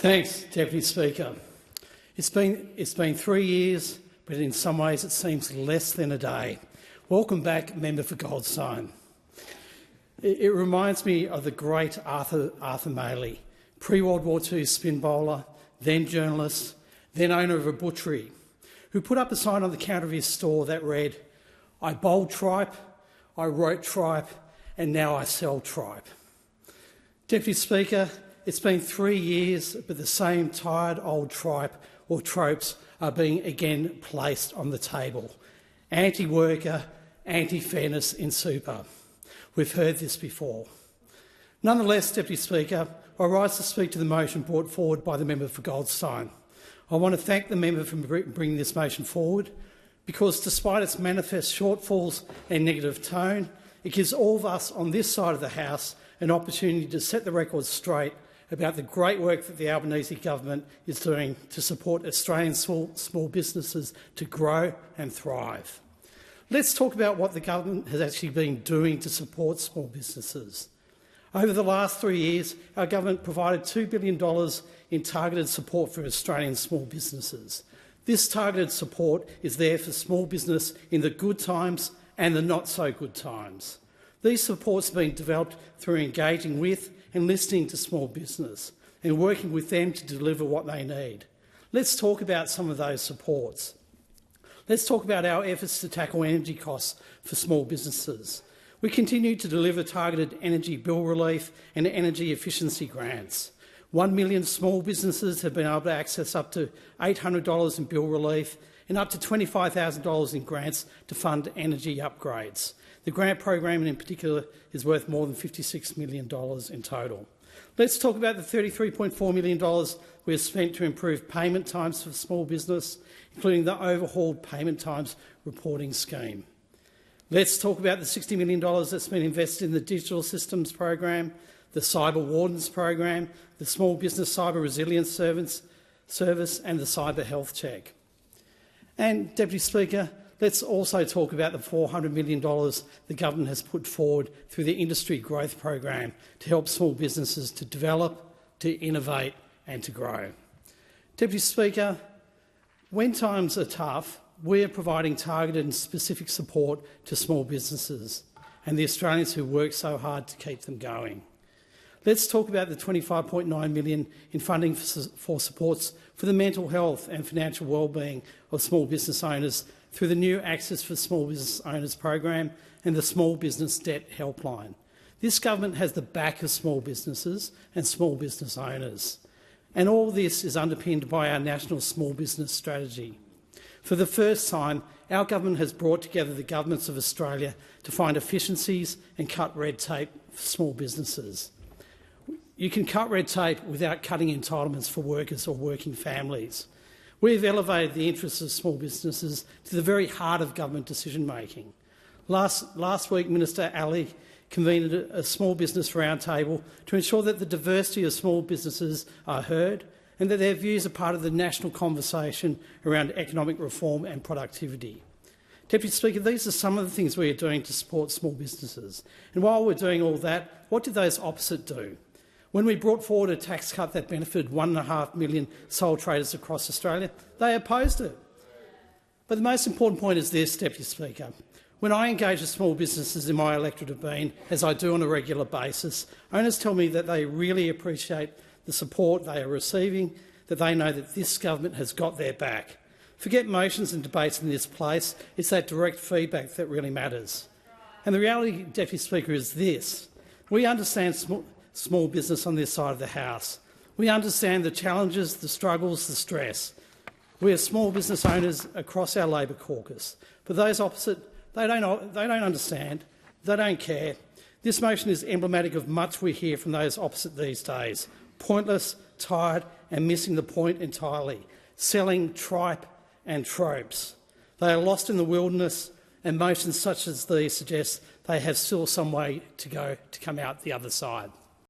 Thanks, Deputy Speaker. It's been 3 years, but in some ways it seems less than a day. Welcome back, Member for Goldstone. It reminds me of the great Arthur Maley, pre-World War II spin bowler, then journalist, then owner of a butchery, who put up a sign on the counter of his store that read, "I bowled tripe, I wrote tripe, and now I sell tripe." Deputy Speaker, it's been 3 years, but the same tired old tripe or tropes are being again placed on the table. Anti-worker, anti-fairness in super. We've heard this before. Nonetheless, Deputy Speaker, I rise to speak to the motion brought forward by the member for Goldstone. I want to thank the member for bringing this motion forward because despite its manifest shortfalls and negative tone, it gives all of us on this side of the House an opportunity to set the record straight about the great work that the Albanese government is doing to support Australian small businesses to grow and thrive. Let's talk about what the government has actually been doing to support small businesses. Over the last 3 years, our government provided $2 billion in targeted support for Australian small businesses. This targeted support is there for small business in the good times and the not so good times. These supports have been developed through engaging with and listening to small business and working with them to deliver what they need. Let's talk about some of those supports. Let's talk about our efforts to tackle energy costs for small businesses. We continue to deliver targeted energy bill relief and energy efficiency grants. 1 million small businesses have been able to access up to $800 in bill relief and up to $25,000 in grants to fund energy upgrades. The grant program in particular is worth more than $56 million in total. Let's talk about the $33.4 million we have spent to improve payment times for small business, including the overhauled payment times reporting scheme. Let's talk about the $60 million that's been invested in the Digital Systems Program, the Cyber Wardens Program, the Small Business Cyber Resilience Service and the Cyber Health Check. And, Deputy Speaker, let's also talk about the $400 million the government has put forward through the Industry Growth Program to help small businesses to develop, to innovate and to grow. Deputy Speaker, when times are tough, we are providing targeted and specific support to small businesses and the Australians who work so hard to keep them going. Let's talk about the $25.9 million in funding for supports for the mental health and financial wellbeing of small business owners through the new Access for Small Business Owners program and the Small Business Debt Helpline. This government has the back of small businesses and small business owners. And all this is underpinned by our National Small Business Strategy. For the first time, our government has brought together the governments of Australia to find efficiencies and cut red tape for small businesses. You can cut red tape without cutting entitlements for workers or working families. We have elevated the interests of small businesses to the very heart of government decision-making. Last week, Minister Ali convened a small business roundtable to ensure that the diversity of small businesses are heard and that their views are part of the national conversation around economic reform and productivity. Deputy Speaker, these are some of the things we are doing to support small businesses. And while we're doing all that, what did those opposite do? When we brought forward a tax cut that benefited 1.5 million sole traders across Australia, they opposed it. But the most important point is this, Deputy Speaker. When I engage with small businesses in my electorate of Bean, as I do on a regular basis, owners tell me that they really appreciate the support they are receiving, that they know that this government has got their back. Forget motions and debates in this place, it's that direct feedback that really matters. And the reality, Deputy Speaker, is this. We understand small business on this side of the House. We understand the challenges, the struggles, the stress. We are small business owners across our Labor caucus. But those opposite, they don't understand, they don't care. This motion is emblematic of much we hear from those opposite these days. Pointless, tired and missing the point entirely. Selling tripe and tropes. They are lost in the wilderness and motions such as these suggest they have still some way to go to come out the other side.